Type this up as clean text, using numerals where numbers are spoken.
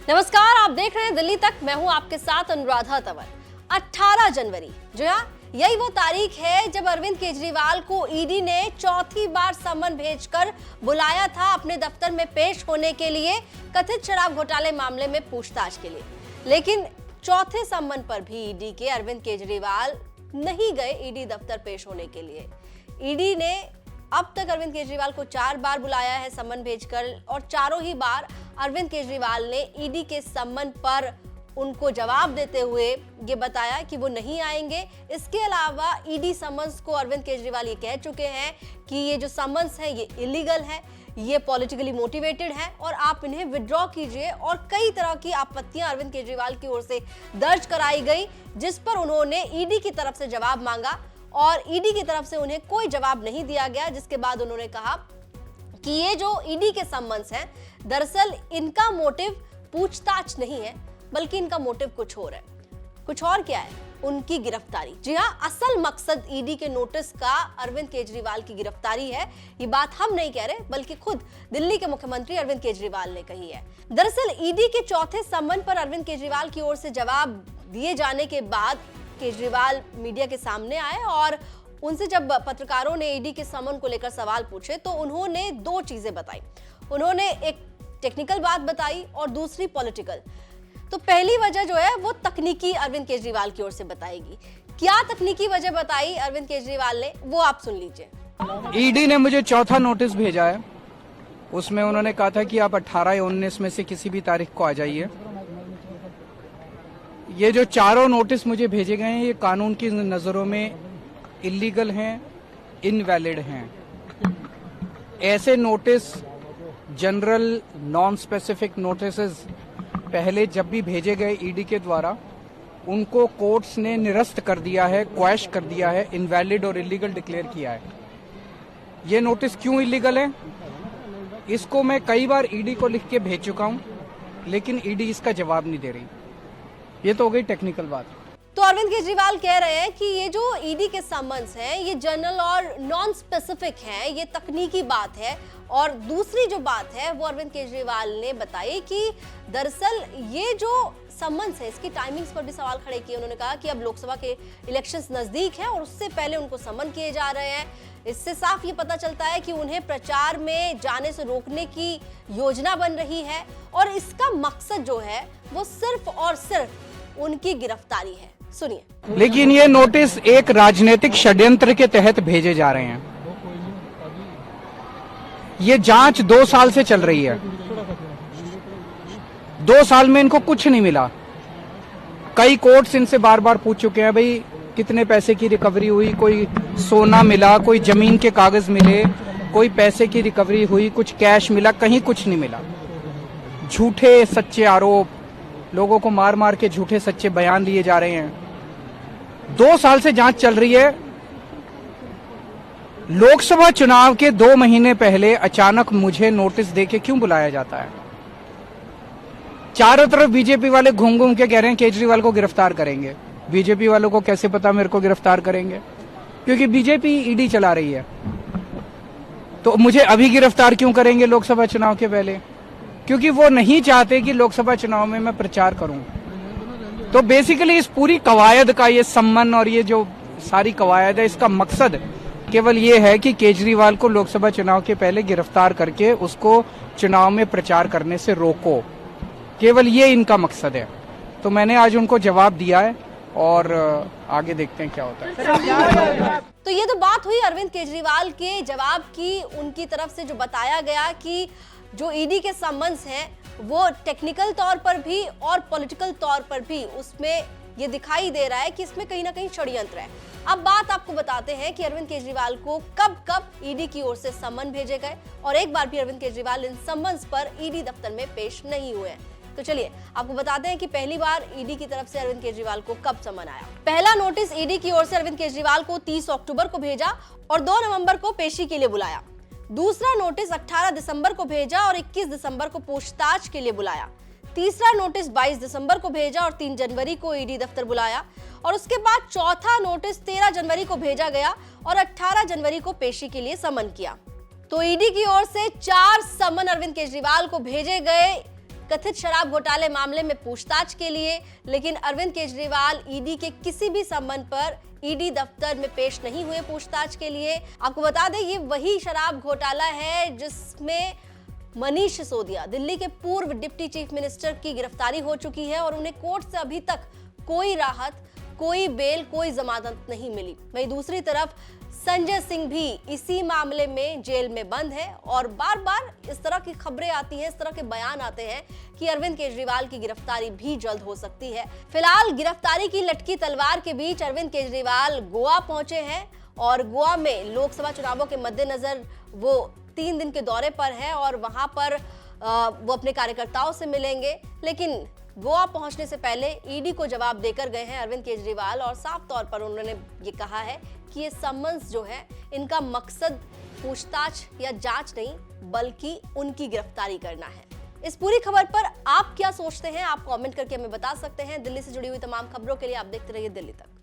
नमस्कार, आप देख रहे हैं दिल्ली तक। मैं हूं आपके साथ अनुराधा तंवर। 18 जनवरी, जी हाँ, यही वो तारीख है जब अरविंद केजरीवाल को ईडी ने चौथी बार समन भेजकर बुलाया था अपने दफ्तर में पेश होने के लिए, कथित शराब घोटाले मामले में पूछताछ के लिए। लेकिन चौथे समन पर भी ईडी के अरविंद केजरीवाल नहीं गए ईडी दफ्तर पेश होने के लिए। ईडी ने अब तक अरविंद केजरीवाल को 4 बार बुलाया है समन भेजकर, और चारों ही बार अरविंद केजरीवाल ने ईडी के समन पर उनको जवाब देते हुए ये बताया कि वो नहीं आएंगे। इसके अलावा ईडी समन्स को अरविंद केजरीवाल ये कह चुके हैं कि ये जो समन्स है ये इलीगल है, ये पॉलिटिकली मोटिवेटेड है और आप इन्हें विड्रॉ कीजिए। और कई तरह की आपत्तियां अरविंद केजरीवाल की ओर से दर्ज कराई गई, जिस पर उन्होंने ईडी की तरफ से जवाब मांगा और ईडी की तरफ से उन्हें कोई जवाब नहीं दिया गया। जिसके बाद उन्होंने कहा कि ये जो ईडी के समन्स हैं, दरअसल इनका मोटिव पूछताछ नहीं है, बल्कि इनका मोटिव कुछ और है। कुछ और क्या है? उनकी गिरफ्तारी। जी हाँ, असल मकसद ईडी के नोटिस का अरविंद केजरीवाल की गिरफ्तारी है। ये बात हम नहीं कह रहे, बल्कि खुद दिल्ली के मुख्यमंत्री अरविंद केजरीवाल ने कही है। दरअसल ईडी के चौथे समन पर अरविंद केजरीवाल की ओर से जवाब दिए जाने के बाद केजरीवाल मीडिया के सामने आए और उनसे जब पत्रकारों ने ईडी के समन को लेकर सवाल पूछे तो उन्होंने 2 चीजें बताई। उन्होंने एक टेक्निकल बात बताई और दूसरी पॉलिटिकल। तो पहली वजह जो है वो तकनीकी अरविंद केजरीवाल की ओर से बताएगी। क्या तकनीकी वजह बताई अरविंद केजरीवाल ने, वो आप सुन लीजिए। ईडी ने मुझे चौथा नोटिस भेजा है। उसमें उन्होंने कहा था कि आप 18 या 19 में से किसी भी तारीख को आ जाइए। ये जो चारों नोटिस मुझे भेजे गए हैं, ये कानून की नजरों में इलीगल हैं, इनवैलिड हैं। ऐसे notice, general non specific notices पहले जब भी भेजे गए ईडी के द्वारा, उनको कोर्ट्स ने निरस्त कर दिया है, क्वैश कर दिया है, इनवैलिड और इलीगल डिक्लेयर किया है। ये नोटिस क्यों इलीगल है, इसको मैं कई बार ईडी को लिख के भेज चुका हूं, लेकिन ईडी इसका जवाब नहीं दे रही। ये तो हो गई टेक्निकल बात। तो अरविंद केजरीवाल कह रहे हैं कि ये जो ईडी के समन्स हैं ये जनरल और नॉन स्पेसिफिक हैं, ये तकनीकी बात है। और दूसरी जो बात है वो अरविंद केजरीवाल ने बताई कि दरअसल ये जो समन्स है इसकी टाइमिंग्स पर भी सवाल खड़े किए। उन्होंने कहा कि अब लोकसभा के इलेक्शंस नजदीक हैं और उससे पहले उनको समन किए जा रहे हैं। इससे साफ ये पता चलता है कि उन्हें प्रचार में जाने से रोकने की योजना बन रही है और इसका मकसद जो है वो सिर्फ और सिर्फ उनकी गिरफ्तारी है। सुनिए। लेकिन ये नोटिस एक राजनीतिक षड्यंत्र के तहत भेजे जा रहे हैं। ये जांच 2 साल से चल रही है। 2 साल में इनको कुछ नहीं मिला। कई कोर्ट्स इनसे बार बार पूछ चुके हैं, भाई कितने पैसे की रिकवरी हुई, कोई सोना मिला, कोई जमीन के कागज मिले, कोई पैसे की रिकवरी हुई, कुछ कैश मिला, कहीं कुछ नहीं मिला। झूठे सच्चे आरोप, लोगों को मार मार के झूठे सच्चे बयान दिए जा रहे हैं। 2 साल से जांच चल रही है। लोकसभा चुनाव के 2 महीने पहले अचानक मुझे नोटिस देके क्यों बुलाया जाता है? चारों तरफ बीजेपी वाले घूम घूम के कह रहे हैं केजरीवाल को गिरफ्तार करेंगे। बीजेपी वालों को कैसे पता मेरे को गिरफ्तार करेंगे? क्योंकि बीजेपी ईडी चला रही है। तो मुझे अभी गिरफ्तार क्यों करेंगे लोकसभा चुनाव के पहले? क्योंकि वो नहीं चाहते कि लोकसभा चुनाव में मैं प्रचार करूं। तो बेसिकली इस पूरी कवायद का ये सम्मन और ये जो सारी कवायद है, इसका मकसद केवल ये है कि केजरीवाल को लोकसभा चुनाव के पहले गिरफ्तार करके उसको चुनाव में प्रचार करने से रोको। केवल ये इनका मकसद है। तो मैंने आज उनको जवाब दिया है और आगे देखते हैं क्या होता है। तो ये तो बात हुई अरविंद केजरीवाल के जवाब की। उनकी तरफ से जो बताया गया कि जो ईडी के समन्स हैं वो टेक्निकल तौर पर भी और पॉलिटिकल तौर पर भी उसमें ये दिखाई दे रहा है कि इसमें कहीं ना कहीं षड्यंत्र है। अब बात आपको बताते हैं कि अरविंद केजरीवाल को कब कब ईडी की ओर से समन भेजे गए और एक बार भी अरविंद केजरीवाल इन समन्स पर ईडी दफ्तर में पेश नहीं हुए हैं। तो चलिए आपको बताते हैं कि पहली बार ईडी की तरफ से अरविंद केजरीवाल को कब समन आया। पहला नोटिस ईडी की ओर से अरविंद केजरीवाल को 30 अक्टूबर को भेजा और 2 नवंबर को पेशी के लिए बुलाया। दूसरा नोटिस 18 दिसंबर को भेजा और 21 दिसंबर को पूछताछ के लिए बुलाया। तीसरा नोटिस 22 दिसंबर को भेजा और 3 जनवरी को ईडी दफ्तर बुलाया। और उसके बाद चौथा नोटिस 13 जनवरी को भेजा गया और 18 जनवरी को पेशी के लिए समन किया। तो ईडी की ओर से 4 समन अरविंद केजरीवाल को भेजे गए कथित शराब घोटाले मामले में पूछताछ के लिए, लेकिन अरविंद केजरीवाल ईडी के किसी भी सम्मन पर ईडी दफ्तर में पेश नहीं हुए पूछताछ के लिए। आपको बता दें, ये वही शराब घोटाला है जिसमें मनीष सिसोदिया, दिल्ली के पूर्व डिप्टी चीफ मिनिस्टर की गिरफ्तारी हो चुकी है और उन्हें कोर्ट से अभी तक कोई राहत, कोई बेल, कोई जमानत नहीं मिली। वहीं दूसरी तरफ संजय सिंह भी इसी मामले में जेल में बंद है और बार बार इस तरह की खबरें आती हैं, इस तरह के बयान आते हैं कि अरविंद केजरीवाल की गिरफ्तारी भी जल्द हो सकती है। फिलहाल गिरफ्तारी की लटकी तलवार के बीच अरविंद केजरीवाल गोवा पहुंचे हैं और गोवा में लोकसभा चुनावों के मद्देनजर वो 3 दिन के दौरे पर है और वहां पर वो अपने कार्यकर्ताओं से मिलेंगे। लेकिन गोवा पहुंचने से पहले ईडी को जवाब देकर गए हैं अरविंद केजरीवाल और साफ तौर पर उन्होंने ये कहा है कि ये सम्मन्स जो है, इनका मकसद पूछताछ या जांच नहीं बल्कि उनकी गिरफ्तारी करना है। इस पूरी खबर पर आप क्या सोचते हैं? आप कमेंट करके हमें बता सकते हैं। दिल्ली से जुड़ी हुई तमाम खबरों के लिए आप देखते रहिए दिल्ली तक।